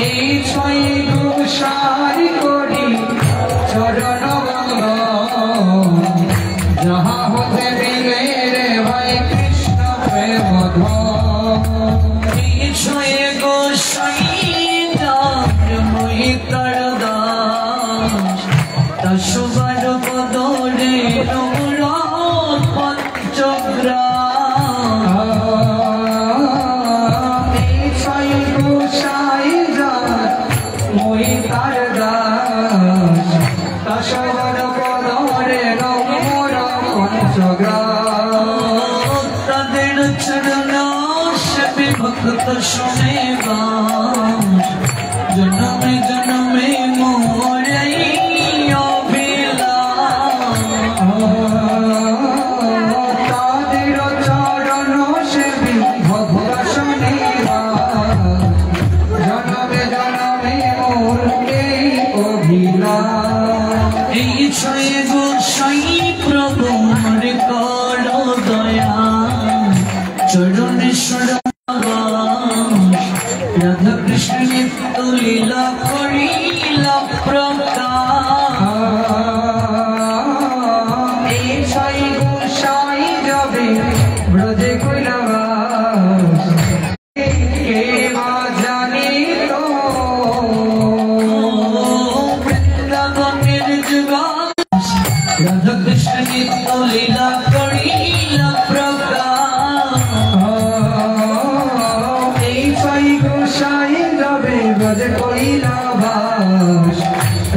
এই ছয় গোসারি করি চরণ যাহা হতে দিলে রে ভাই কৃষ্ণ প্রেম এই ছয় গোসাই মই তার দাস দশবার বদলে পঞ্চগ্রা তাদের চরণ সেবি ভক্ত শুনে জন্মে জন্মে মোরাই তাদের চরণ সেবি ভক্ত শুনে জন্মে জন্মে মোর এই অভিলাষ এই ছয় গোসাই প্রভু মরে কর দয়া চরণেশ্বর রাধা কৃষ্ণ নিত্য লীলা করিলা প্রকাশ এই ছয় গোসাই যাবে ব্রজে কৈলাস কে মা জানি তো বৃন্দাবনের যুগল রাধা কৃষ্ণ নিত্য লীলা করিলা প্রকাশ এই ছয় গোসাই যাবে ব্রজে কৈলাস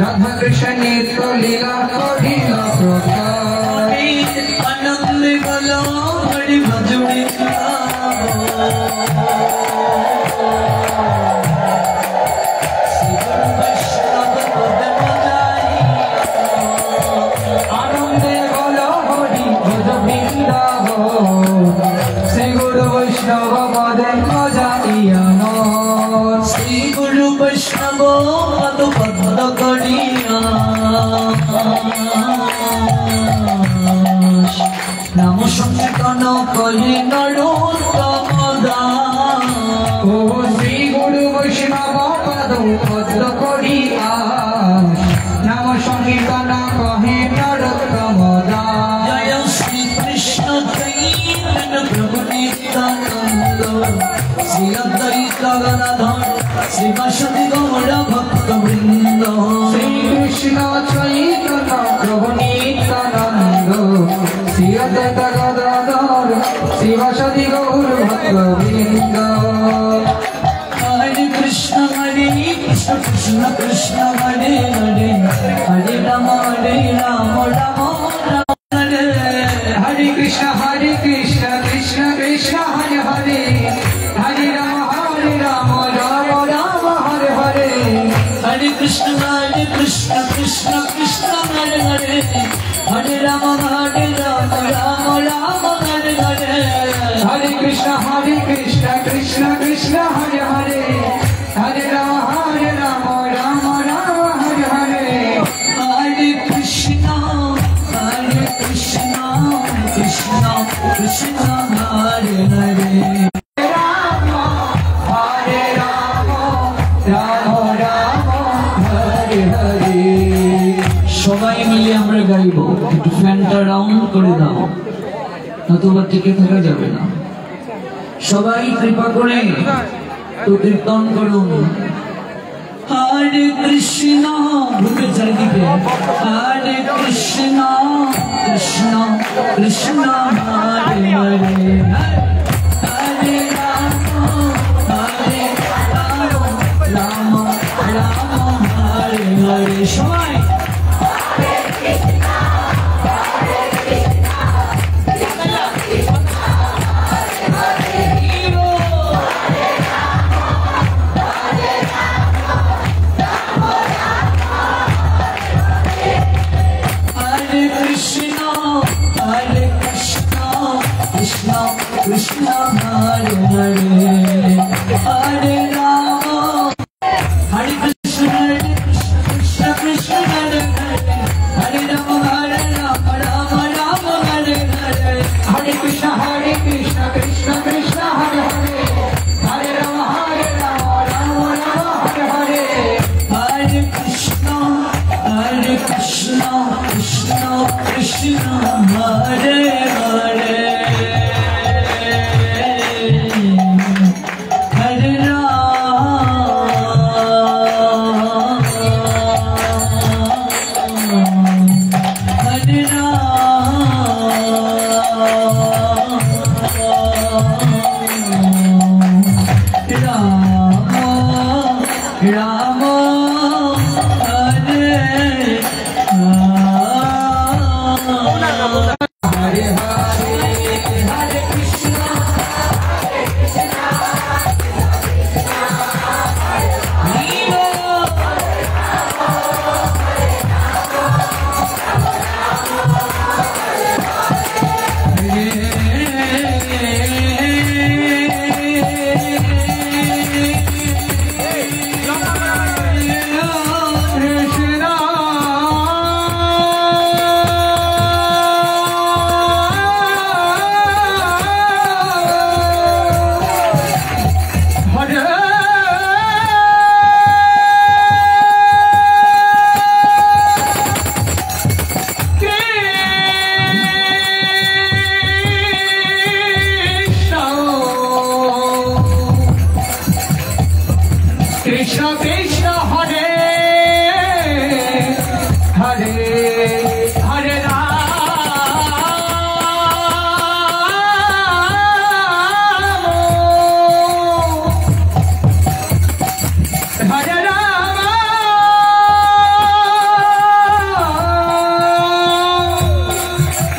রাধা কৃষ্ণ নিত্য লীলা করিলা প্রকাশ আনন্দ গল হরি ভজনে আনন্দে গল হরি ভজ শ্রী গুরু বৈষ্ণব পদে মজাইয়ান শ্রী গুরু বৈষ্ণব পদ পদ্ম করিয়া নাম সংকীর্তন করে নরোত্তম দাস ও শ্রী গুরু বৈষ্ণব পদ পদ্ম করিয়া নাম সংকীর্তন কহে নরোত্তম দাস জয় শ্রী কৃষ্ণ চৈতন্য প্রভু নিত্যানন্দ শ্রী অদ্বৈত গদাধর শ্রীবাসুদেব গৌর ভক্তবৃন্দ শ্রী কৃষ্ণ চৈতন্য প্রভু নিত্যানন্দ শ্রী অদ্বৈত গদাধর শ্রীবাসুদেব গৌর ভক্তবৃন্দ হরে কৃষ্ণ কৃষ্ণ কৃষ্ণ হরে হরে হরে রাম রাম রাম হরে হরে কৃষ্ণ কৃষ্ণ কৃষ্ণ হরে হরে হরে রাম রাম রাম হরে হরে হরে কৃষ্ণ কৃষ্ণ কৃষ্ণ হরে হরে হরে রাম রাম রাম হরে হরে হরে কৃষ্ণ কৃষ্ণ কৃষ্ণ হরে হরে হরে রাম রাম রাম হরে হরে হরে কৃষ্ণ কৃষ্ণ কৃষ্ণ হরে হরে রাম হরে রাম রাম রাম হরে হরে সবাই মিলে আমরা গাইব একটু ফ্যানটা রাউন্ড করে দাও নতুবা টিকে থাকা যাবে না সবাই কৃপা করে তো কীর্তন করুন হরে কৃষ্ণ ভূপে চারিদিকে হরে কৃষ্ণ কৃষ্ণ কৃষ্ণ হরে হরে হরে রাম রাম রাম হরে হরে সবাই Krishna Hare Hare Hare Rama Hare Krishna Krishna Krishna Hare Hare Hare Rama Rama Rama Hare Hare Hare Krishna Krishna Krishna Hare Hare Hare Rama Rama Rama Hare Ram Hare Hare Hare Krishna Krishna Krishna Hare Hare Hare Rama Hare Rama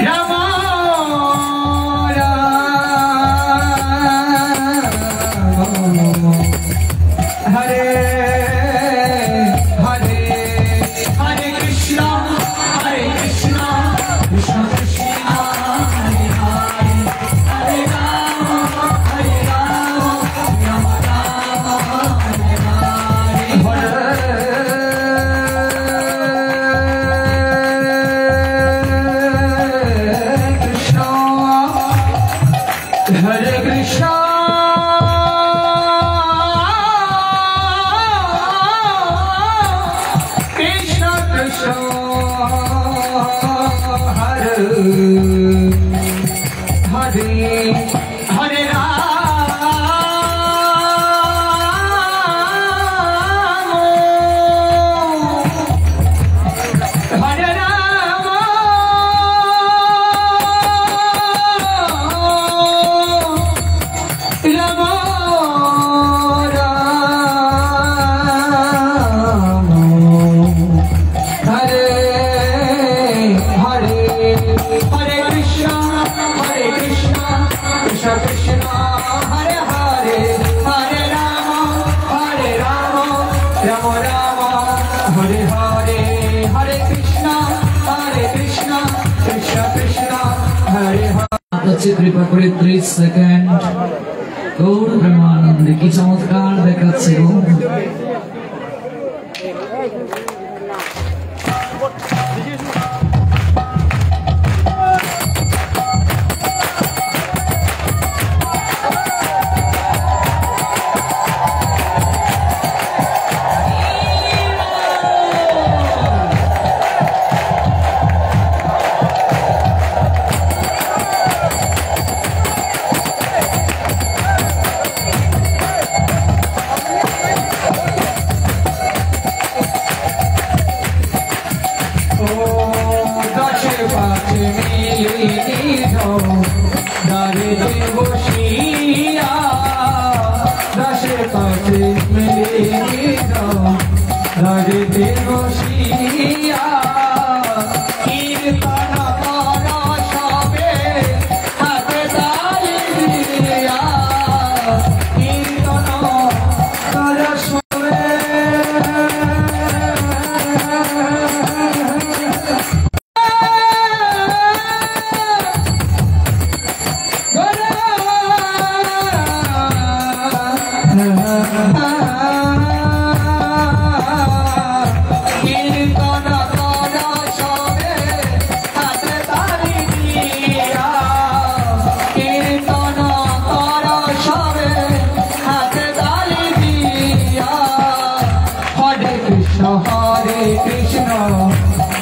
Rama Rama Hare Hare Hare Krishna Krishna Krishna Hare Hare Hare Rama Rama Rama Hare Hare Krishna Krishna Krishna Hare Hare Hare Rama Hare Rama Rama Krishna Krishna Hare Hare Hare Rama Rama Rama Hare Hare Hare Krishna Krishna Krishna Hare Hare अच्छी कृपा करे 30 second Gour প্রেমানন্দে কি চমৎকার দেখাচ্ছে গো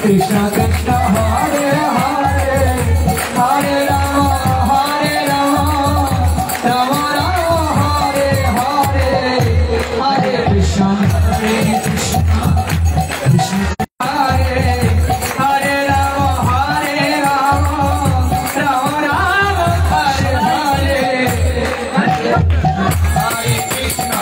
Krishna Krishna Hare Hare Hare Rama Rama Rama Hare Hare Hare Krishna Krishna Hare Hare Rama Rama Rama Hare Hare Hare Krishna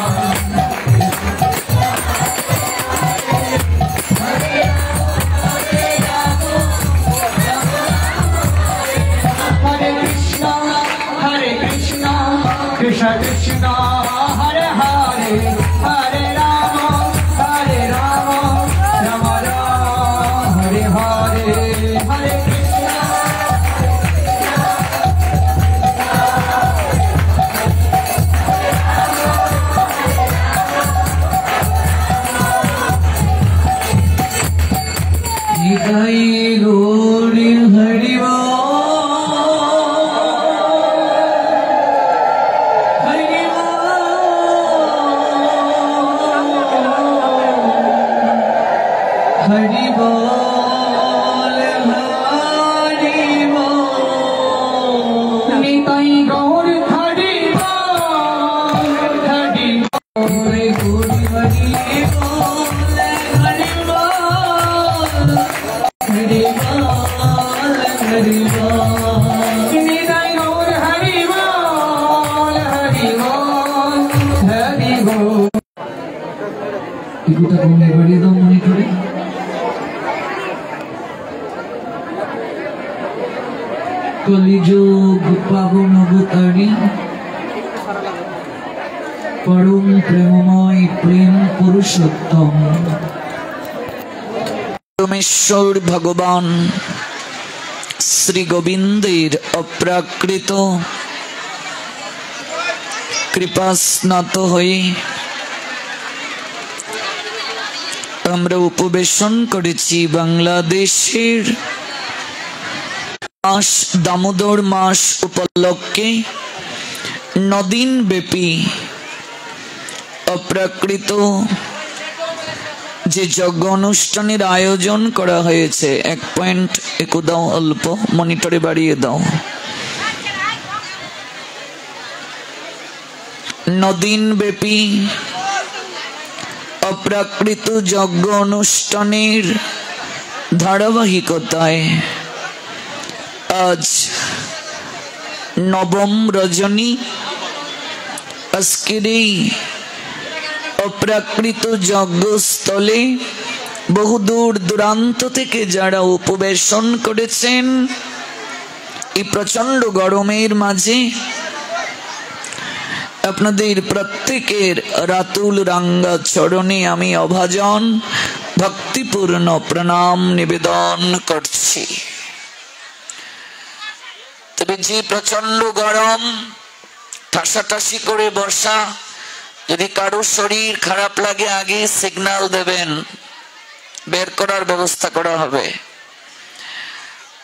Hari बोल हरि बोल निताई गौर हरि बोल हरि बोल गौर हरि बोल हरि बोल हरि बोल हरि बोल निताई गौर हरि बोल हरि बोल हरि बोल टिकुटा कौन बड़ी दो मॉनिटरे कलिजुग पावन अवतारी परम प्रेममय प्रेम पुरुषोत्तम परमेश्वर भगवान श्री गोविंदेर अप्राकृत कृपास्नात हये আমরা উপবেশন করেছি বাংলাদেশের মাস দামোদর মাস উপলক্ষে 9 দিন ব্যাপী অপ্রাকৃত যে যজ্ঞ অনুষ্ঠানের আয়োজন করা হয়েছে। 1 পয়েন্ট একু দাও, অল্প মনিটরে বাড়িয়ে দাও। 9 দিন ব্যাপী অপ্রাকৃত যজ্ঞ অনুষ্ঠানের ধারাবাহিকতায় আজ নবম রজনী। আজকের এই অপ্রাকৃত যজ্ঞস্থলে বহু দূর দূরান্ত থেকে যারা উপবেশন করেছেন এই প্রচন্ড গরমের মাঝে আপনাদের প্রত্যেকের রাতুল রাঙ্গা চরণে আমি অভাজন ভক্তিপূর্ণ প্রণাম নিবেদন করছি। তবে যে প্রচন্ড গরম, ঠাসাঠাসি করে বসা, যদি কারো শরীর খারাপ লাগে আগে সিগন্যাল দেবেন, বের করার ব্যবস্থা করা হবে।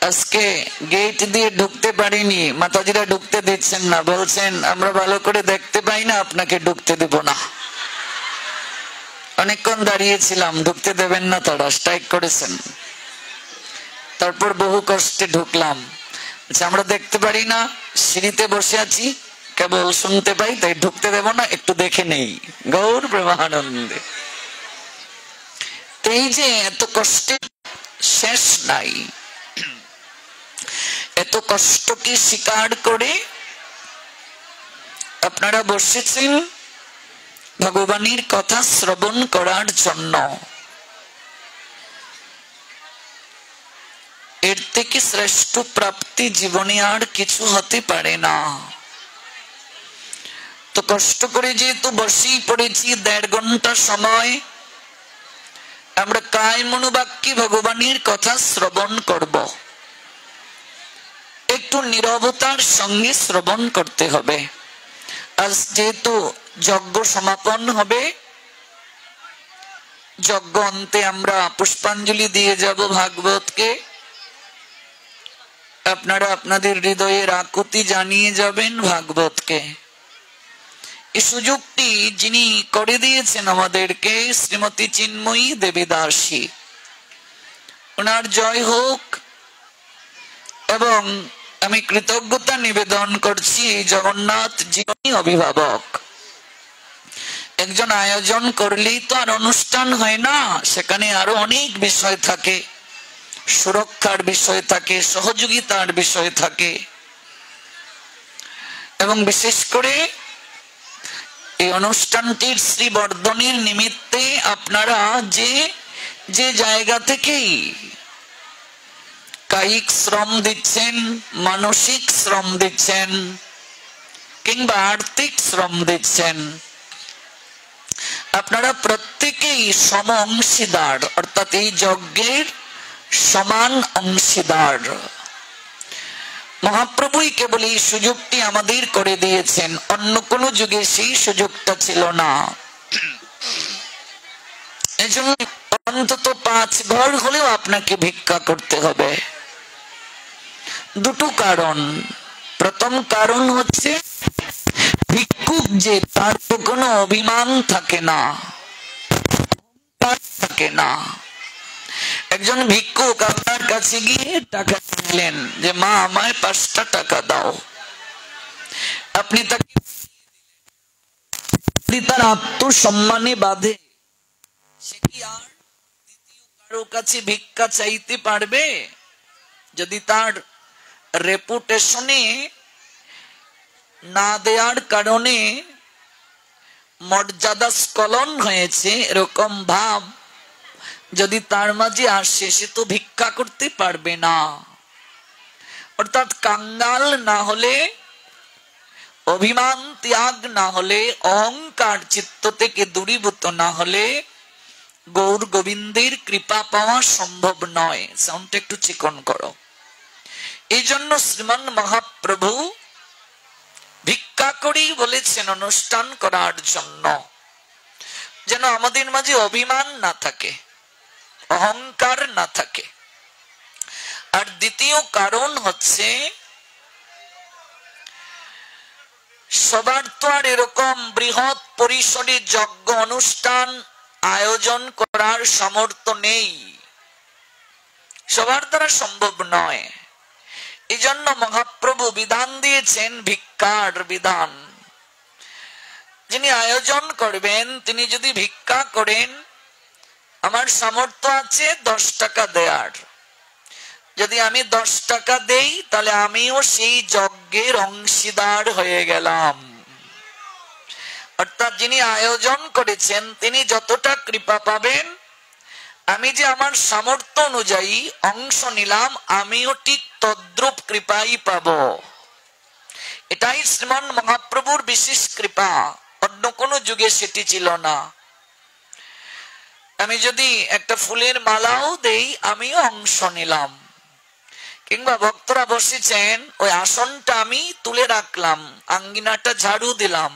আজকে গেট দিয়ে ঢুকতে পারিনি, মাতাজিরা ঢুকতে দিচ্ছেন না, বলছেন আমরা ভালো করে দেখতে পাই না, আপনাকে ঢুকতে দেব না। অনেকক্ষণ দাঁড়িয়েছিলাম, ঢুকতে দেবেন না, তারা স্ট্রাইক করেছেন। তারপর বহু কষ্টে ঢুকলাম। আমরা দেখতে পারি না, সিঁড়িতে বসে আছি, কেবল শুনতে পাই, তাই ঢুকতে দেব না, একটু দেখে নেই। গৌর প্রেমানন্দে। এই যে এত কষ্টে শেষ নাই, এত কষ্টকে স্বীকার করে আপনারা বসেছেন ভগবানের কথা শ্রবণ করার জন্য। এর থেকে শ্রেষ্ঠ প্রাপ্তি জীবনে আর কিছু হতে পারে না। তো কষ্ট করে যেহেতু বসেই পড়েছি 1.5 ঘন্টা সময়, আমরা কায় মনোবাক্যে ভগবানের কথা শ্রবণ করব। একটু নীরবতার সঙ্গে শ্রবণ করতে হবে। আজ যেহেতু যজ্ঞ সমাপন হবে, যজ্ঞ অন্তে আমরা পুষ্পাঞ্জলি দিয়ে যাব ভাগবতকে। আপনারা আপনাদের হৃদয়ের আকুতি জানিয়ে যাবেন ভাগবতকে। এই সুযোগটি যিনি করে দিয়েছেন আমাদেরকে, শ্রীমতী চিন্ময়ী দেবী দাসী, ওনার জয় হোক। এবং আমি কৃতজ্ঞতা নিবেদন করছি জগন্নাথ জীবনী অভিভাবক। একজন আয়োজন করলেই তো আর অনুষ্ঠান হয় না, সেখানে আরো অনেক বিষয় থাকে, সুরক্ষার বিষয় থাকে, সহযোগিতার বিষয় থাকে। এবং বিশেষ করে এই অনুষ্ঠানটির শ্রীবর্ধনের নিমিত্তে আপনারা যে জায়গা থেকেই কায়িক শ্রম দিচ্ছেন, মানসিক শ্রম দিচ্ছেন, কিংবা আর্থিক শ্রম দিচ্ছেন, আপনারা প্রত্যেকেই সম অংশীদার, অর্থাৎ এই যজ্ঞের সমান অংশীদার। মহাপ্রভুই কেবল এই সুযোগটি আমাদের করে দিয়েছেন, অন্য কোনো যুগে সেই সুযোগটা ছিল না। এজন্য অন্তত 5 ঘর হলেও আপনাকে ভিক্ষা করতে হবে। দুটো কারণ। প্রথম কারণ হচ্ছে ভিক্ষুক যে, তার তো কোনো অভিমান থাকে না, একজন ভিক্ষুক আপনার কাছে গিয়ে টাকা দিলেন যে মা আমায় 5টা টাকা দাও। আপনি তাকে তার আত্মসম্মানে বাঁধে, সে কি আর দ্বিতীয় কারো কাছে ভিক্ষা চাইতে পারবে? যদি তার রেপুটেশনে না দেওয়ার কারণে মর্যাদা স্খলন হয়েছে, এরকম ভাব যদি তার মাঝে আসে, সে তো ভিক্ষা করতে পারবে না। অর্থাৎ কাঙ্গাল না হলে, অভিমান ত্যাগ না হলে, অহংকার চিত্ত থেকে দূরীভূত না হলে গৌর গোবিন্দের কৃপা পাওয়া সম্ভব নয়। সাউন্ডটা একটু চিকন করো। এই জন্য শ্রীমান মহাপ্রভু ভিক্ষা করেই বলেছেন অনুষ্ঠান করার জন্য, যেন আমাদের মাঝে অভিমান না থাকে, অহংকার না থাকে। আর দ্বিতীয় কারণ হচ্ছে, সবার তো আর এরকম বৃহৎ পরিসরে যজ্ঞ অনুষ্ঠান আয়োজন করার সামর্থ্য নেই, সবার দ্বারা সম্ভব নয়। এই জন্য মহাপ্রভু বিধান দিয়েছেন ভিক্ষার বিধান। যিনি আয়োজন করবেন তিনি যদি ভিক্ষা করেন, আমার সামর্থ্য আছে 10 টাকা দেয়ার, যদি আমি 10 টাকা দেই তাহলে আমিও সেই যজ্ঞের অংশীদার হয়ে গেলাম। অর্থাৎ যিনি আয়োজন করেছেন তিনি যতটা কৃপা পাবেন, আমি যে আমার সামর্থ্য অনুযায়ী অংশ নিলাম, আমিও ঠিক তদ্রূপ কৃপাই পাব। এটাই শ্রীমান মহাপ্রভুর বিশেষ কৃপা, অন্য কোনো যুগে সেটি ছিল না। আমি যদি একটা ফুলের মালাও দেই, আমিও অংশ নিলাম। কিংবা ভক্তরা বসেছেন, ওই আসনটা আমি তুলে রাখলাম, আঙ্গিনাটা ঝাড়ু দিলাম,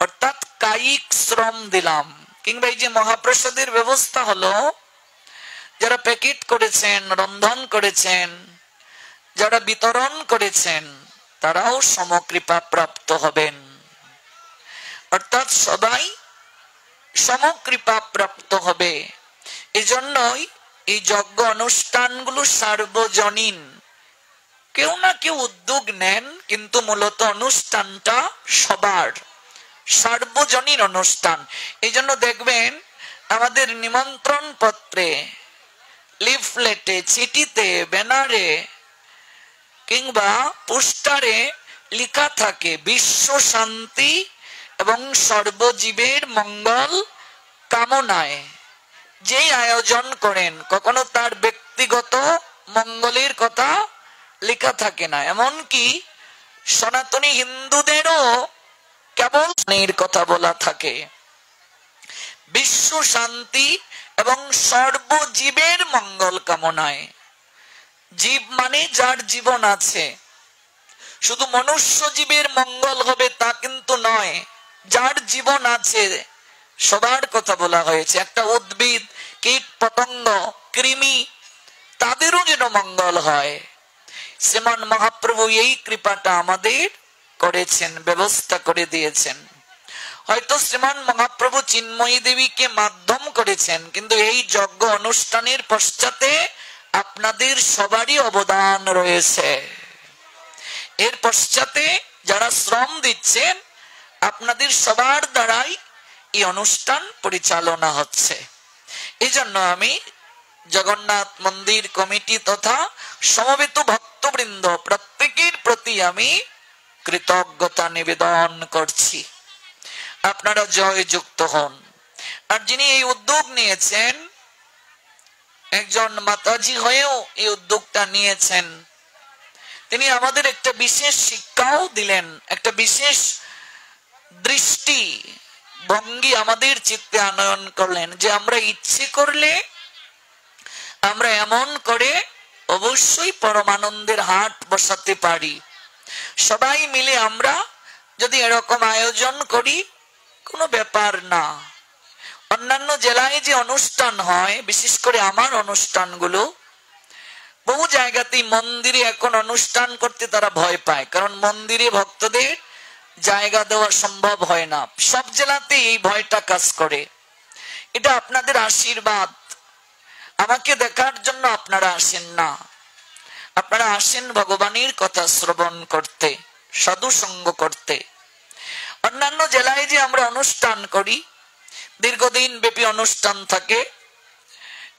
অর্থাৎ কায়িক শ্রম দিলাম। কিংবা এই যে মহাপ্রসাদের ব্যবস্থা হলো, যারা প্যাকেট করেছেন, রন্ধন করেছেন, যারা বিতরণ করেছেন, তারাও সমকৃপা প্রাপ্ত হবেন। অর্থাৎ সবাই সমকৃপা প্রাপ্ত হবে। এজন্যই এই যজ্ঞ অনুষ্ঠানগুলো সার্বজনীন। কেউ না কেউ উদ্যোগ নেন, কিন্তু মূলত অনুষ্ঠানটা সবার, সার্বজনীন অনুষ্ঠান। এই জন্য দেখবেন আমাদের নিমন্ত্রণ পত্রে, লিফলেটে, চিঠিতে, ব্যানারে কিংবা পোস্টারে লেখা থাকে বিশ্ব শান্তি এবং সর্বজীবের মঙ্গল কামনায়। যেই আয়োজন করেন কখনো তার ব্যক্তিগত মঙ্গলের কথা লেখা থাকে না। এমনকি সনাতনী হিন্দুদেরও কেবল কথা বলা থাকে, বিশ্ব শান্তি এবং সর্বজীবের মঙ্গল কামনায়। জীব মানে যার জীবন আছে, শুধু মনুষ্য জীবের মঙ্গল হবে তা কিন্তু নয়, যার জীবন আছে সবার কথা বলা হয়েছে। একটা উদ্ভিদ, কীট পতঙ্গ, কৃমি, তাদেরও যেন মঙ্গল হয়। শ্রীমান মহাপ্রভু এই কৃপাটা আমাদের করেছেন, ব্যবস্থা করে দিয়েছেন। হয়তো শ্রীমান মহাপ্রভু চিন্ময়ী দেবীকে মাধ্যম করেছেন, কিন্তু এই যজ্ঞ অনুষ্ঠানের পশ্চাতে আপনাদের সবারই অবদান রয়েছে। এর পশ্চাতে যারা শ্রম দিচ্ছেন, আপনাদের সবার দ্বারাই এই অনুষ্ঠান পরিচালনা হচ্ছে। এই জন্য আমি জগন্নাথ মন্দির কমিটি তথা সমবেত ভক্তবৃন্দ প্রত্যেকের প্রতি আমি কৃতজ্ঞতা নিবেদন করছি। আপনারা জয়যুক্ত হন। আর যিনি এই উদ্যোগ নিয়েছেন, একজন মাতাজি হয়েও এই উদ্যোগটা নিয়েছেন, তিনি আমাদের একটা বিশেষ শিক্ষাও দিলেন, একটা বিশেষ দৃষ্টি ভঙ্গি আমাদের চিত্তে আনয়ন করলেন, যে আমরা ইচ্ছে করলে আমরা এমন করে অবশ্যই পরমানন্দের হাট বসাতে পারি। সবাই মিলে আমরা যদি এরকম আয়োজন করি, কোনো ব্যাপার না। অন্যান্য জেলায় যে অনুষ্ঠান হয়, বিশেষ করে আমার অনুষ্ঠানগুলো, বহু জায়গাতেই মন্দিরে এখন অনুষ্ঠান করতে তারা ভয় পায়, কারণ মন্দিরে ভক্তদের জায়গা দেওয়া সম্ভব হয় না। সব জেলাতে এই ভয়টা কাজ করে। এটা আপনাদের আশীর্বাদ। আমাকে দেখার জন্য আপনারা আসেন না, আপনারা আসেন ভগবানের কথা শ্রবণ করতে, সাধু সঙ্গ করতে। অন্যান্য জেলায় যে আমরা অনুষ্ঠান করি, দীর্ঘদিন ব্যাপী অনুষ্ঠান থাকে,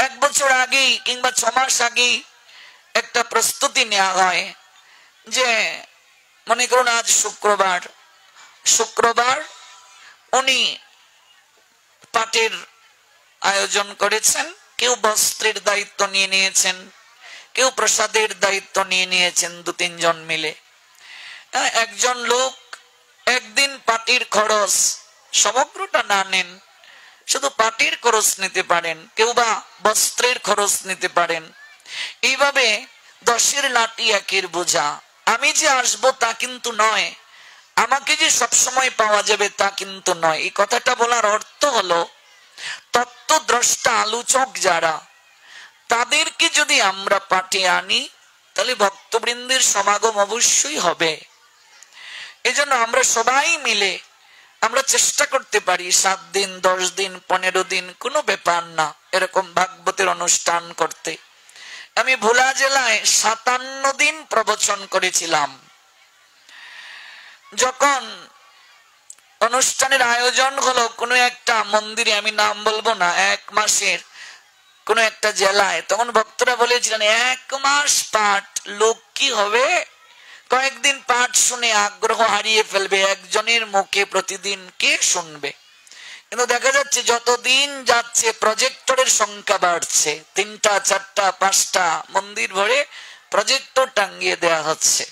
1 বছর আগেই কিংবা 6 মাস আগেই একটা প্রস্তুতি নেওয়া হয় যে মনে করুন আজ শুক্রবার উনি পাঠের আয়োজন করেছেন, কেউ বস্ত্রের দায়িত্ব নিয়ে নিয়েছেন, কেউ প্রসাদের দায়িত্ব নিয়ে নিয়েছেন, 2-3 জন মিলে। একজন লোক একদিন পার্টির খরচ সমগ্রটা না নেন, শুধু পার্টির খরচ নিতে পারেন, কেউ বা বস্ত্রের খরচ নিতে পারেন। এইভাবে 10-এর লাঠি 1-এর বোঝা। আমি যে আসবো তা কিন্তু নয়, আমাকে যে সবসময় পাওয়া যাবে তা কিন্তু নয়। এই কথাটা বলার অর্থ হলো তত্ত্বদ্রষ্টা আলোচক যারা, তাদেরকে যদি আমরা পাঠিয়ে আনি তাহলে ভক্তবৃন্দের সমাগম অবশ্যই হবে। এজন্য আমরা সবাই মিলে আমরা চেষ্টা করতে পারি 7 দিন, 10 দিন, 15 দিন, কোনো ব্যাপার না, এরকম ভাগবতের অনুষ্ঠান করতে। আমি ভোলা জেলায় 57 দিন প্রবচন করেছিলাম। যখন অনুষ্ঠানের আয়োজন হলো কোনো একটা মন্দিরে, আমি নাম বলবো না, 1 মাসের কোন একটা জেলায়, তখন ভক্তরা বলেছিলেন 1 মাস পাঠ, লোক কি হবে? কয়েকদিন পাঠ শুনে আগ্রহ হারিয়ে ফেলবে, একজনের মুখে প্রতিদিন কে শুনবে? কিন্তু দেখা যাচ্ছে যত দিন যাচ্ছে প্রজেক্টরের সংখ্যা বাড়ছে, 3টা 4টা 5টা মন্দির ভরে প্রজেক্টর টাঙ্গিয়ে দেয়া হচ্ছে।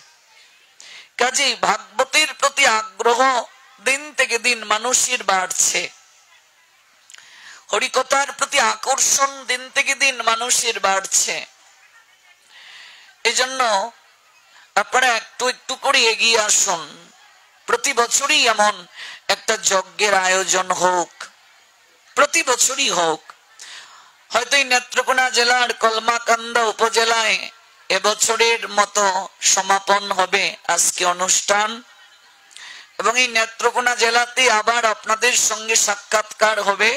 কাজেই ভাগবতের প্রতি আগ্রহ দিন থেকে দিন মানুষের বাড়ছে, হরিকথার প্রতি আকর্ষণ দিন থেকে দিন মানুষের বাড়ছে। এজন্য আপনারা একটু একটু করে এগিয়ে আসুন। প্রতি বছরই এমন একটা যজ্ঞের আয়োজন হোক, প্রতি বছরই হোক। হয়তো এই নেত্রকোনা জেলার কলমাকান্দা উপজেলায় এবছরের মতো সমাপন হবে আজকে অনুষ্ঠান, এবং এই নেত্রকোনা জেলাতে আবার আপনাদের সঙ্গে সাক্ষাৎকার হবে।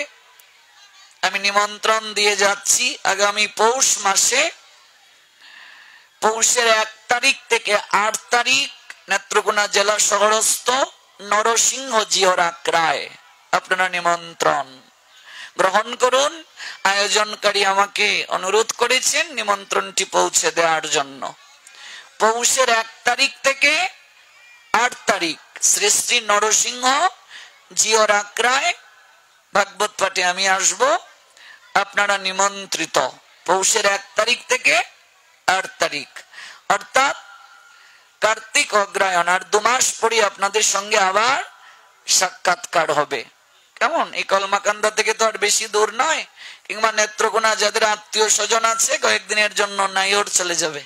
আমি নিমন্ত্রণ দিয়ে যাচ্ছি আগামী পৌষ মাসে, পৌষের 1 তারিখ থেকে 8 তারিখ নেত্রকোনা জেলা শহরস্থ নরসিংহ জিওরাক্রায় আপনারা নিমন্ত্রণ গ্রহণ করুন। আয়োজনকারী আমাকে অনুরোধ করেছেন নিমন্ত্রণটি পৌঁছে দেওয়ার জন্য। পৌষের 1 তারিখ থেকে 8 তারিখ শ্রী শ্রী নরসিংহ জিওরাক্রায় ভাগবত পাঠে আমি আসব, আপনারা নিমন্ত্রিত। পৌষের 1 তারিখ থেকে 8 তারিখ, অর্থাৎ কার্তিক অগ্রায়ণ, আর 2 মাস পরে আপনাদের সঙ্গে আবার সাক্ষাৎকার হবে। কেমন? এই কলমাকান্দা থেকে তো আর বেশি দূর নয়, কিংবা নেত্রকোনা যাদের আত্মীয় স্বজন আছে কয়েকদিনের জন্য নাইওর চলে যাবে,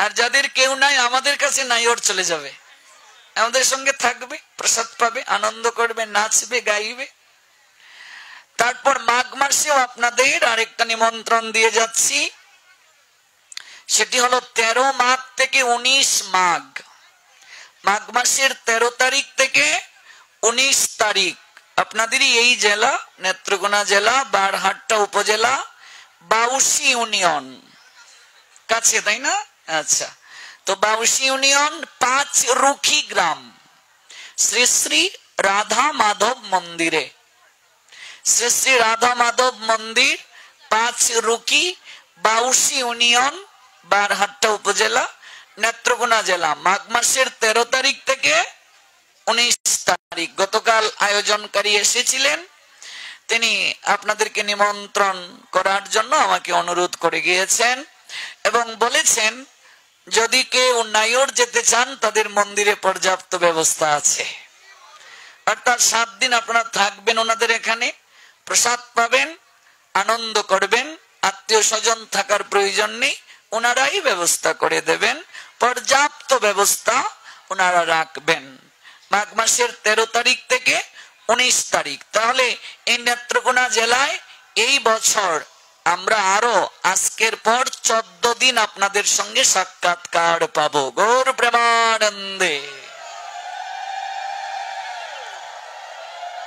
আর যাদের কেউ নাই আমাদের কাছে নাইওর চলে যাবে, আমাদের সঙ্গে থাকবে, প্রসাদ পাবে, আনন্দ করবে, নাচবে, গাইবে। তারপর মাঘ মাসেও আপনাদের আরেকটা নিমন্ত্রণ দিয়ে যাচ্ছি, সেটি হলো 13 মাঘ থেকে 19 মাঘ। মাঘ মাসের 13 তারিখ থেকে 19 তারিখ আপনাদেরই এই জেলা নেত্রকোনা জেলা বারহাট্টা উপজেলা বাউসি ইউনিয়ন কাছে, তাই না? আচ্ছা, তো বাউসি ইউনিয়ন 5 রুখি গ্রাম শ্রী শ্রী রাধা মাধব মন্দিরে, শ্রী শ্রী রাধা মাধব মন্দির 5 রুকি বাউসি ইউনিয়ন বারহাট্টা উপজেলা নেত্রকোনা জেলা, মাঘ মাসের 13 তারিখ থেকে 19 তারিখ। গতকাল আয়োজনকারী এসেছিলেন, তিনি আপনাদেরকে নিমন্ত্রণ করার জন্য আমাকে অনুরোধ করে গিয়েছেন এবং বলেছেন যদি কেউ নাইওর যেতে চান তাদের মন্দিরে পর্যাপ্ত ব্যবস্থা আছে। অর্থাৎ 7 দিন আপনারা থাকবেন ওনাদের এখানে, প্রসাদ পাবেন, আনন্দ করবেন, আত্মীয় স্বজন থাকার প্রয়োজন নেই, ওনারাই ব্যবস্থা করে দেবেন, পর্যাপ্ত ব্যবস্থা ওনারা রাখবেন। মাঘ মাসের 13 তারিখ থেকে 19 তারিখ। তাহলে এই নেত্রকোনা জেলায় এই বছর আমরা আরো আজকের পর 14 দিন আপনাদের সঙ্গে সাক্ষাৎকার পাবো। গৌর প্রেমানন্দে।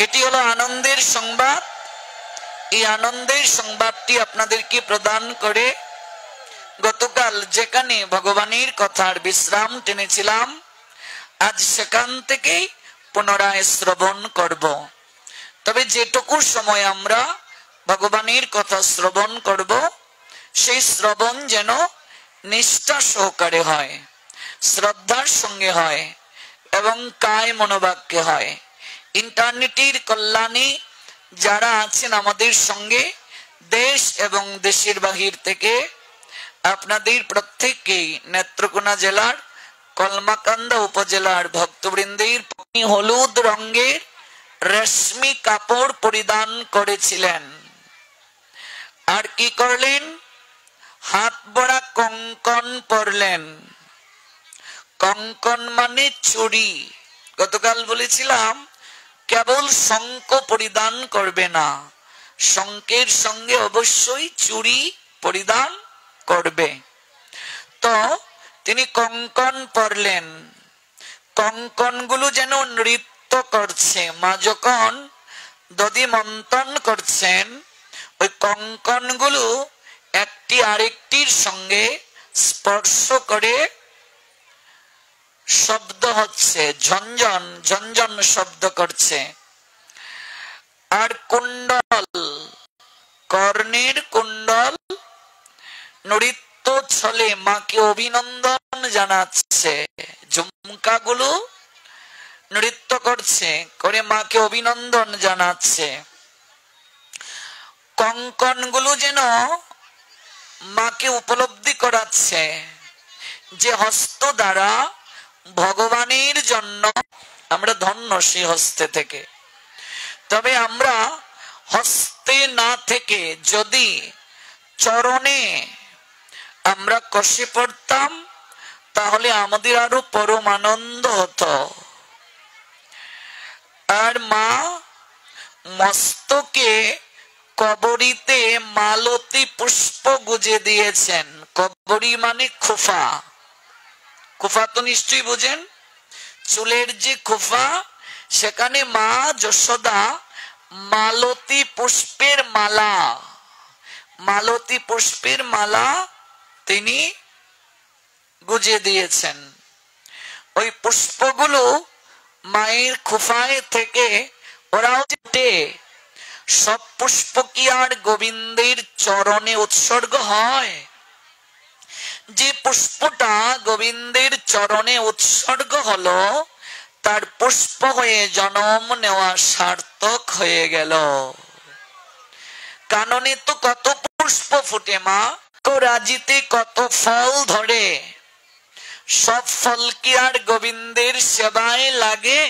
এটি হলো আনন্দের সংবাদ। এই আনন্দের সংবাদটি আপনাদেরকে প্রদান করে গতকাল যেখানে ভগবানের কথার বিশ্রাম টেনেছিলাম, আজ সেখান থেকেই পুনরায় শ্রবণ করব। তবে যেটুকু সময় আমরা ভগবানের কথা শ্রবণ করব, সেই শ্রবণ যেন নিষ্ঠা সহকারে হয়, শ্রদ্ধার সঙ্গে হয় এবং কায় মনোবাক্যে হয়। ইন্টারনেটের কল্যাণে যারা আছেন আমাদের সঙ্গে, দেশ এবং দেশের বাহির থেকে, আপনাদের প্রত্যেককেই নেত্রকোনা জেলার কলমাকান্দা উপজেলার ভক্তবৃন্দের হলুদ রঙের রেশমি কাপড় পরিধান করেছিলেন। আর কি করলেন? হাত বড়া কঙ্কন পরলেন। কঙ্কন মানে চুড়ি। গতকাল বলেছিলাম কেবল শঙ্খ পরিধান করবে না, শঙ্খের সঙ্গে অবশ্যই চুড়ি পরিধান করবে। তো তিনি কঙ্কন পরলেন। কঙ্কন গুলো যেন নৃত্য করছে। মা যখন দধি মন্থন করছেন, ওই কঙ্কন গুলো একটি আরেকটির সঙ্গে স্পর্শ করে শব্দ হচ্ছে, ঝনঝন ঝনঝন শব্দ করছে। আর কুণ্ডল, কর্ণের কুণ্ডল নৃত্য ছলে মাকে অভিনন্দন জানাচ্ছে। ঝুমকাগুলো নৃত্য করছে, করে মাকে অভিনন্দন জানাচ্ছে। কঙ্কন গুলো যেন মাকে উপলব্ধি করাচ্ছে যে হস্ত দ্বারা ভগবানের জন্য আমরা ধন্য, সেই হস্তে থেকে। তবে আমরা হস্তে না থেকে যদি চরণে আমরা কষে পড়তাম, তাহলে আমাদের আরো পরম আনন্দ হতো। আর মা মস্তকে কবরীতে মালতী পুষ্প গুজে দিয়েছেন। কবরী মানে খোফা। খোফা তো নিশ্চয়ই বুঝেন, চুলের যে খোফা, সেখানে মা যশোদা মালতী পুষ্পের মালা, মালতী পুষ্পের মালা তিনি গুজে দিয়েছেন। ওই পুষ্পগুলো মায়ের খোফায় থেকে ওরাও যেতে, সব পুষ্প কি আর গোবিন্দের চরণে উৎসর্গ হয়? যে পুষ্পটা গোবিন্দের চরণে উৎসর্গ হলো, তার পুষ্প হয়ে জন্ম নেওয়া সার্থক হয়ে গেল। কাননে তো কত পুষ্প ফুটে মা, রাজিতে কত ফল ধরে, সব ফল কি আর গোবিন্দের সেবায় লাগে?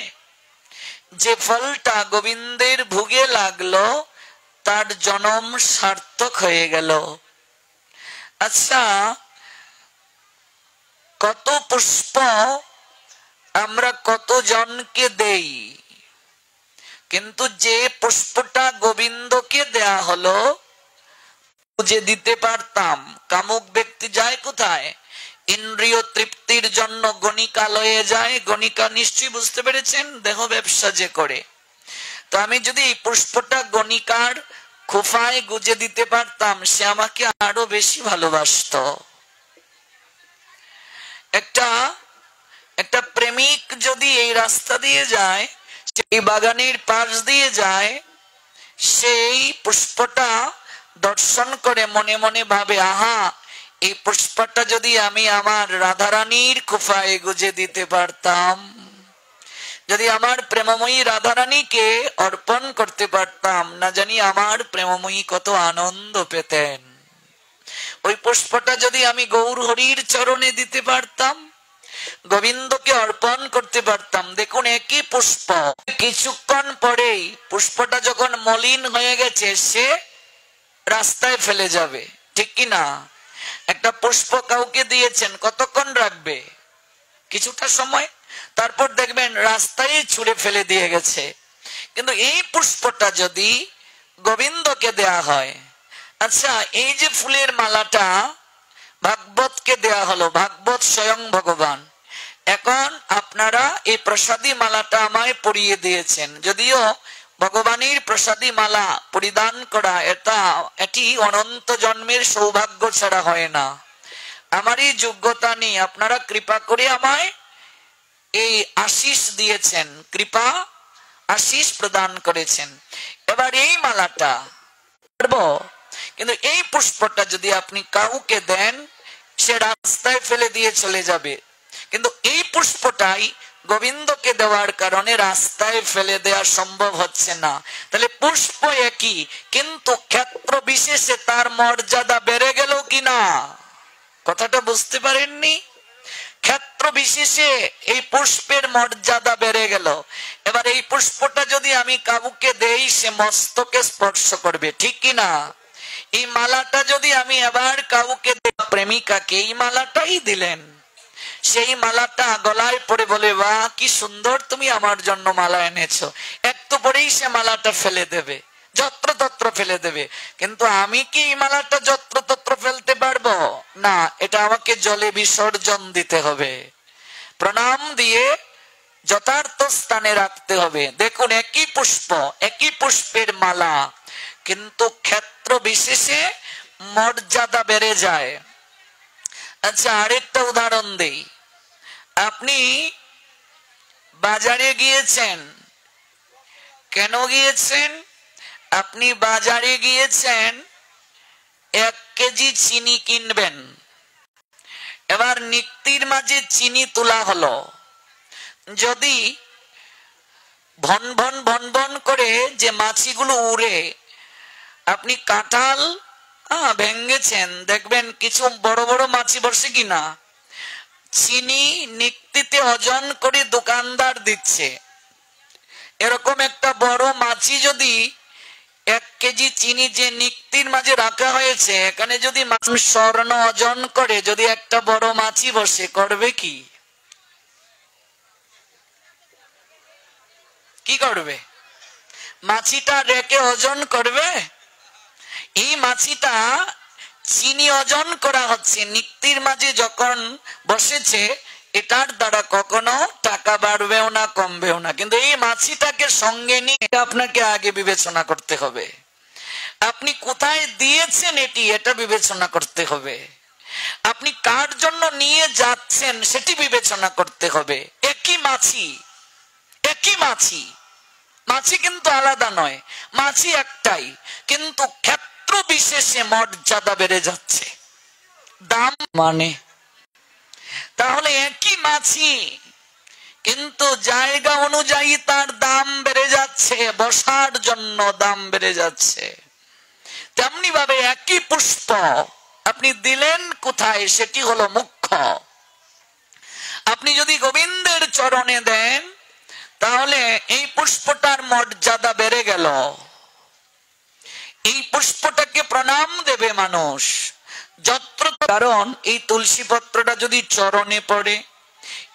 যে ফলটা গোবিন্দের ভোগে লাগলো, তার জন্ম সার্থক হয়ে গেল। আচ্ছা, কত পুষ্প আমরা কত জনকে দেই, কিন্তু যে পুষ্পটা গোবিন্দকে দেয়া হলো, বুঝে দিতে পারতাম। কামুক ব্যক্তি যায় কোথায়? ইন্দ্রিয় তৃপ্তির জন্য গণিকালয়ে যায়। গণিকা নিশ্চয়ই বুঝতে পেরেছেন, দেহ ব্যবসা যে করে। তো আমি যদি এই পুষ্পটা গণিকার খোফায় গুজে দিতে পারতাম, সে আমাকে আরো বেশি ভালোবাসতো। একটা প্রেমিক যদি এই রাস্তা দিয়ে যায়, এই বাগানের পাশ দিয়ে যায়, সেই পুষ্পটা দর্শন করে মনে মনে ভাবে, আহা, এই পুষ্পটা যদি আমি আমার রাধারানীর খোফায় গুজে দিতে পারতাম, যদি আমার প্রেমময়ী রাধারানীকে অর্পণ করতে পারতাম, না জানি আমার প্রেমময়ী কত আনন্দ পেতেন। ওই পুষ্পটা যদি আমি গৌর হরির চরণে দিতে পারতাম, গোবিন্দকে অর্পণ করতে পারতাম। দেখুন, একই পুষ্প, কিছুক্ষণ পরেই পুষ্পটা যখন মলিন হয়ে গেছে, সে রাস্তায় ফেলে যাবে, ঠিক কি না? একটা পুষ্প কাউকে দিয়েছেন, কতক্ষণ রাখবে? কিছুটা সময়, তারপর দেখবেন রাস্তায় ছুঁড়ে ফেলে দিয়ে গেছে। কিন্তু এই পুষ্পটা যদি গোবিন্দকে দেয়া হয়, আচ্ছা, এই যে ফুলের মালাটা ভাগবতকে দেয়া হলো, ভাগবত স্বয়ং ভগবান, এখন আপনারা এই প্রসাদী মালাটা আমায় পরিয়ে দিয়েছেন। যদিও ভগবানের প্রসাদী মালা পরিধান করা এটি অনন্ত জন্মের সৌভাগ্য ছাড়া হয় না। আমার এই যোগ্যতা নেই, আপনারা কৃপা করে আমায় এই আশিস দিয়েছেন, কৃপা আশিস প্রদান করেছেন। এবার এই মালাটা কিন্তু এই পুষ্পটা যদি আপনি কাউকে দেন, সে রাস্তায় ফেলে দিয়ে চলে যাবে। কিন্তু এই পুষ্পটাই গোবিন্দকে দেওয়ার কারণে রাস্তায় ফেলে দেওয়া সম্ভব হচ্ছে না। তাহলে পুষ্প একই, কিন্তু ক্ষেত্র বিশেষে তার মর্যাদা বেড়ে গেল কিনা, কথাটা বুঝতে পারেননি? ক্ষেত্র বিশেষে এই পুষ্পের মর্যাদা বেড়ে গেল। এবার এই পুষ্পটা যদি আমি কাউকে দেই, সে মস্তকে স্পর্শ করবে, ঠিক কিনা? এই মালাটা যদি আমি এবার কাউকে প্রেমিকাকে এই মালাটাই দিলেন, সেই মালাটা গলায় পরে বলে, বাহ কি সুন্দর তুমি আমার জন্য মালা এনেছো, একটু পরেই সে মালাটা ফেলে দেবে, যত্র তত্র ফেলে দেবে। কিন্তু আমি কি এই মালাটা যত্র তত্র ফেলতে পারবো না, এটা আমাকে জলে বিসর্জন দিতে হবে, প্রণাম দিয়ে যথার্থ স্থানে রাখতে হবে। দেখুন, একই পুষ্প, একই পুষ্পের মালা, কিন্তু ক্ষেত্র বিশেষে মর্যাদা বেড়ে যায়। আচ্ছা, আরেকটা উদাহরণ দেই। আপনি বাজারে গিয়েছেন, কেন গিয়েছেন? আপনি বাজারে গিয়েছেন 1 কেজি চিনি কিনবেন। এবার নিক্তির মাঝে চিনি তোলা হলো, যদি ভন ভন ভন ভন করে যে মাছিগুলো উড়ে, আপনি কাঁঠাল ভেঙ্গেছেন, দেখবেন কিছু বড় বড় মাছি বসে কিনা। চিনি নিক্তিতে ওজন করে দোকানদার দিচ্ছে, এরকম একটা বড় মাছি যদি 1 কেজি চিনি যে নিক্তির মাঝে রাখা হয়েছে, এখানে যদি মানুষ স্বর্ণ ওজন করে, যদি একটা বড় মাছি বসে, করবে কি? কি করবে? মাছিটা রেখে ওজন করবে? এই মাছিটা চিনি ওজন করা হচ্ছে, নিক্তির মাঝে যখন বসেছে, এটার দ্বারা কখনো টাকা বাড়বেও না, কমবেও না। কিন্তু এই মাছিটাকে সঙ্গে নিয়ে আপনাকে আগে বিবেচনা করতে হবে। আপনি কোথায় দিয়েছেন এটা বিবেচনা করতে হবে। আপনি কার জন্য নিয়ে যাচ্ছেন সেটি বিবেচনা করতে হবে। একই মাছি, একই মাছি, মাছি কিন্তু আলাদা নয়, মাছি একটাই, কিন্তু ক্ষেত্র বিশেষে মর্যাদা বেড়ে যাচ্ছে, দাম মানে। তাহলে একই মাছি, কিন্তু জায়গা অনুযায়ী তার দাম বেড়ে যাচ্ছে, বসার জন্য দাম বেড়ে যাচ্ছে। তেমনি ভাবে একই পুষ্প আপনি দিলেন কোথায়, সেটি হলো মুখ্য। আপনি যদি গোবিন্দের চরণে দেন, তাহলে এই পুষ্পটার মর্যাদা বেড়ে গেল। এই পুষ্পটাকে প্রণাম দেবে মানুষ যত্র, কারণ এই তুলসী পত্রটা যদি চরণে পড়ে,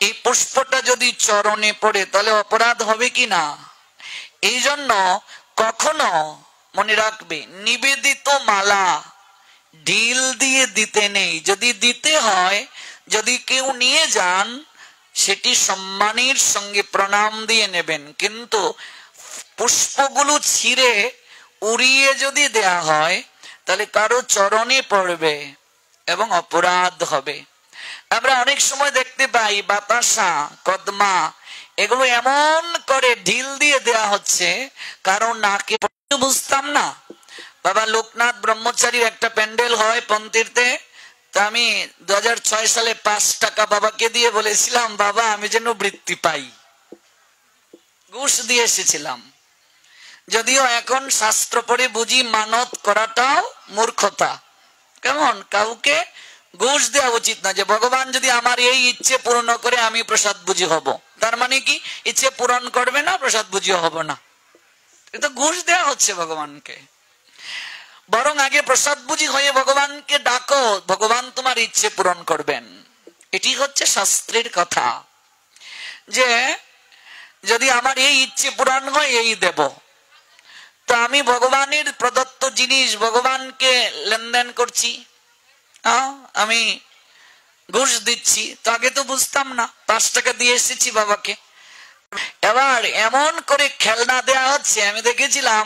এই পুষ্পটা যদি চরণে পড়ে, তাহলে অপরাধ হবে কি না? এই জন্য কখনো মনে রাখবে, নিবেদিত মালা ঢিল দিয়ে দিতে নেই। যদি দিতে হয়, যদি কেউ নিয়ে যান, সেটি সম্মানের সঙ্গে প্রণাম দিয়ে নেবেন। কিন্তু পুষ্পগুলো ছিঁড়ে উড়িয়ে যদি দেয়া হয়, তাহলে কারো চরণে পড়বে এবং অপরাধ হবে। আমরা অনেক সময় দেখতে পাই বাতাসা, কদমা, এগুলো এমন করে ঢিল দিয়ে দেয়া হচ্ছে, কারণ নাকে বুঝতাম না। বাবা লোকনাথ ব্রহ্মচারীর একটা প্যান্ডেল হয় পন্তীর্থে, তা আমি 2006 সালে 5 টাকা বাবাকে দিয়ে বলেছিলাম, বাবা আমি যেন বৃত্তি পাই, ঘুষ দিয়ে এসেছিলাম। যদিও এখন শাস্ত্র পড়ে বুঝি মানত করাটাও মূর্খতা। কেমন, কাউকে ঘুষ দেওয়া উচিত না, যে ভগবান যদি আমার এই ইচ্ছে পূর্ণ করে আমি প্রসাদ বুঝি হব, তার মানে কি ইচ্ছে পূরণ করবে না, প্রসাদ বুঝিও হব না। এটা ঘুষ দেওয়া হচ্ছে ভগবানকে। বরং আগে প্রসাদ বুঝি হয়ে ভগবানকে ডাকো, ভগবান তোমার ইচ্ছে পূরণ করবেন। এটি হচ্ছে শাস্ত্রের কথা, যে যদি আমার এই ইচ্ছে পূরণ হয় এই দেব। তো আমি ভগবানের প্রদত্ত জিনিস ভগবানকে লেনদেন করছি, আমি ঘুষ দিচ্ছি। তো আগে তো বুঝতাম না, 5 টাকা দিয়ে এসেছি বাবাকে, এবার এমন করে খেলনা দেয়া হচ্ছে, আমি দেখেছিলাম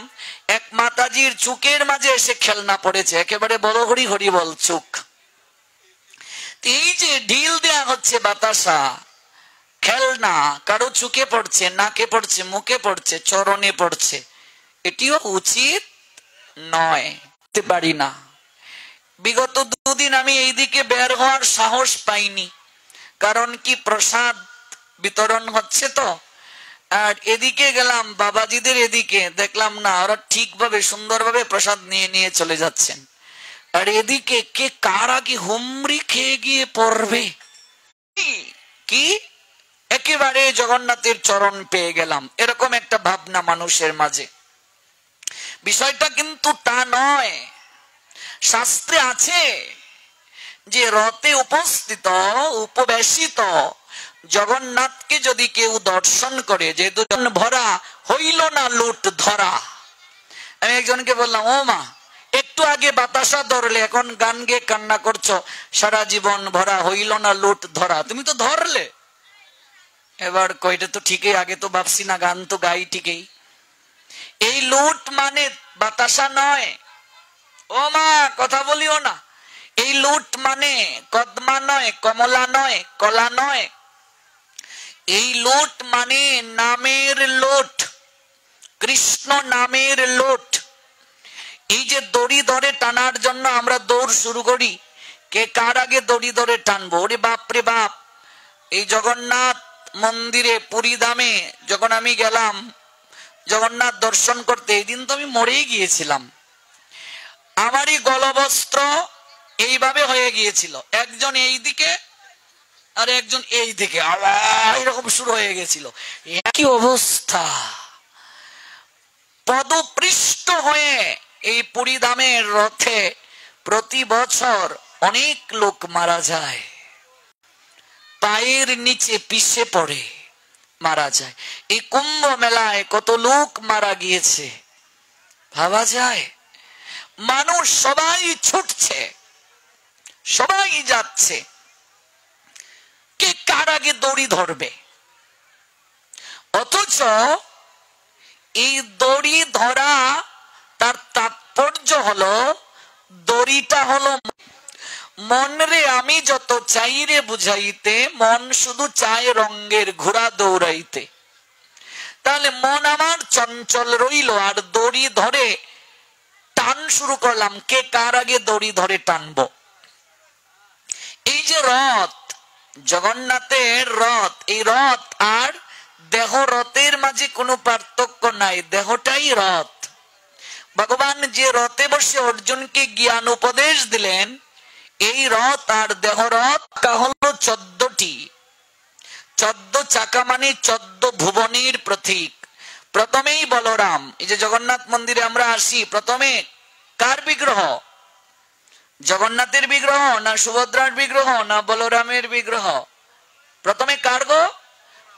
এক মাতাজির চুকের মাঝে এসে খেলনা পড়েছে, একেবারে বড় হরি হরি বল চুক। এই যে ঢিল দেয়া হচ্ছে বাতাসা, খেলনা কারো চুকে পড়ছে, নাকে পড়ছে, মুখে পড়ছে, চরণে পড়ছে, এটিও উচিত নয়, পারি না। বিগত দুদিন আমি এইদিকে বের হওয়ার সাহস পাইনি, কারণ কি প্রসাদ বিতরণ হচ্ছে তো। আর এদিকে গেলাম বাবাজিদের, এদিকে দেখলাম না ওরা ঠিকভাবে সুন্দরভাবে প্রসাদ নিয়ে নিয়ে চলে যাচ্ছেন, আর এদিকে কে কার আগে হুমড়ি খেয়ে গিয়ে পড়বে, কি একেবারে জগন্নাথের চরণ পেয়ে গেলাম, এরকম একটা ভাবনা মানুষের মাঝে। বিষয়টা কিন্তু তা নয়। শাস্ত্রে আছে যে রথে উপস্থিত উপবেশিত জগন্নাথকে যদি কেউ দর্শন করে, যে দুজন ভরা হইল না লুট ধরা। আমি একজনকে বললাম, ও মা, একটু আগে বাতাসা ধরলে, এখন গান গেয়ে কান্না করছো, সারা জীবন ভরা হইল না লুট ধরা, তুমি তো ধরলে। এবার কয়টা তো ঠিকই, আগে তো ভাবছি না, গান তো গাই ঠিকই। এই লুট মানে বাতাসা নয়, ও মা কথা বলিও না। এই লুট মানে কদমা নয়, কমলা নয়, কলা নয়। এই লুট মানে নামের লোট, কৃষ্ণ নামের লোট। এই যে দড়ি ধরে টানার জন্য আমরা দৌড় শুরু করি, কে কার আগে দড়ি ধরে টানবো। ওরে বাপ রে বাপ, এই জগন্নাথ মন্দিরে পুরী ধামে যখন আমি গেলাম জগন্নাথ দর্শন করতে, এই দিন তো আমি মরেই গিয়েছিলাম। আমারই গলবস্ত্র এইভাবে হয়ে গিয়েছিল, একজন এই দিকে আর একজন এই দিকে, আবার এরকম শুরু হয়ে গেছিল, একই অবস্থা। পদপৃষ্ট হয়ে এই পুরী ধামের রথে প্রতি বছর অনেক লোক মারা যায়, পায়ের নিচে পিষে পড়ে মারা যায়। এই কুম্ভ মেলায় কত লোক মারা গিয়েছে ভাবা যায়। মানুষ সবাই ছুটছে, সবাই যাচ্ছে, কে কার আগে দড়ি ধরবে। অথচ এই দড়ি ধরা তার তাৎপর্য হলো, দড়িটা হলো মন রে আমি যত চাই রে বুঝাইতে, মন শুধু চায় রঙের ঘোড়া দৌড়াইতে। তাহলে মন আমার চঞ্চল রইল, আর দড়ি ধরে টান শুরু করলাম, কে কার আগে দড়ি ধরে টানবো। এই যে রথ, জগন্নাথের রথ, এই রথ আর দেহ রথের মাঝে কোনো পার্থক্য নাই, দেহটাই রথ। ভগবান যে রথে বসে অর্জুনকে জ্ঞান উপদেশ দিলেন, এই রথ আর দেহ রথ হলো 14টি। 14 চাকা মানে 14 ভুবনের প্রতীক। প্রথমেই বলরাম, এই যে জগন্নাথ মন্দিরে আমরা আসি, প্রথমে কার বিগ্রহ? জগন্নাথের বিগ্রহ না সুভদ্রার বিগ্রহ না বলরামের বিগ্রহ? প্রথমে কার গো?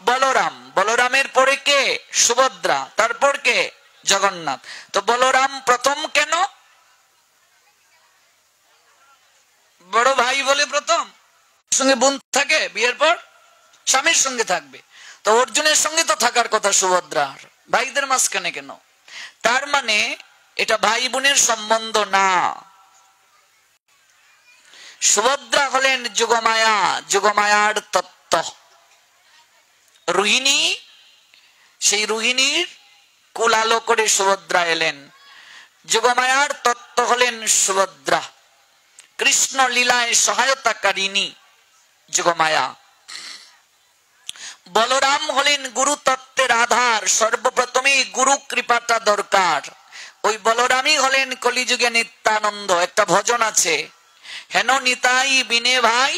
বলরাম। বলরামের পরে কে? সুভদ্রা। তারপর কে? জগন্নাথ। তো বলরাম প্রথম কেন? বড় ভাই বলে প্রথম, সঙ্গে বোন থাকে, বিয়ের পর স্বামীর সঙ্গে থাকবে, তো অর্জুনের সঙ্গে তো থাকার কথা সুভদ্রার, ভাইদের মাঝখানে কেন? তার মানে এটা ভাই বোনের সম্বন্ধ না। সুভদ্রা হলেন যোগমায়া, যোগমায়ার তত্ত্ব। রোহিণী, সেই রোহিণীর কুলালো করে সুভদ্রা এলেন। যোগমায়ার তত্ত্ব হলেন সুভদ্রা, কৃষ্ণ লীলায় সহায়তাকারিণী যোগমায়া। বলরাম হলেন গুরু তত্ত্বের আধার, সর্বপ্রথমেই গুরু কৃপাটা দরকার। ওই বলরামই হলেন কলিযুগে নিত্যানন্দ। একটা ভজন আছে, হেন নিতাই বিনে ভাই,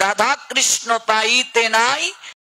রাধা কৃষ্ণ পাইতে নাই,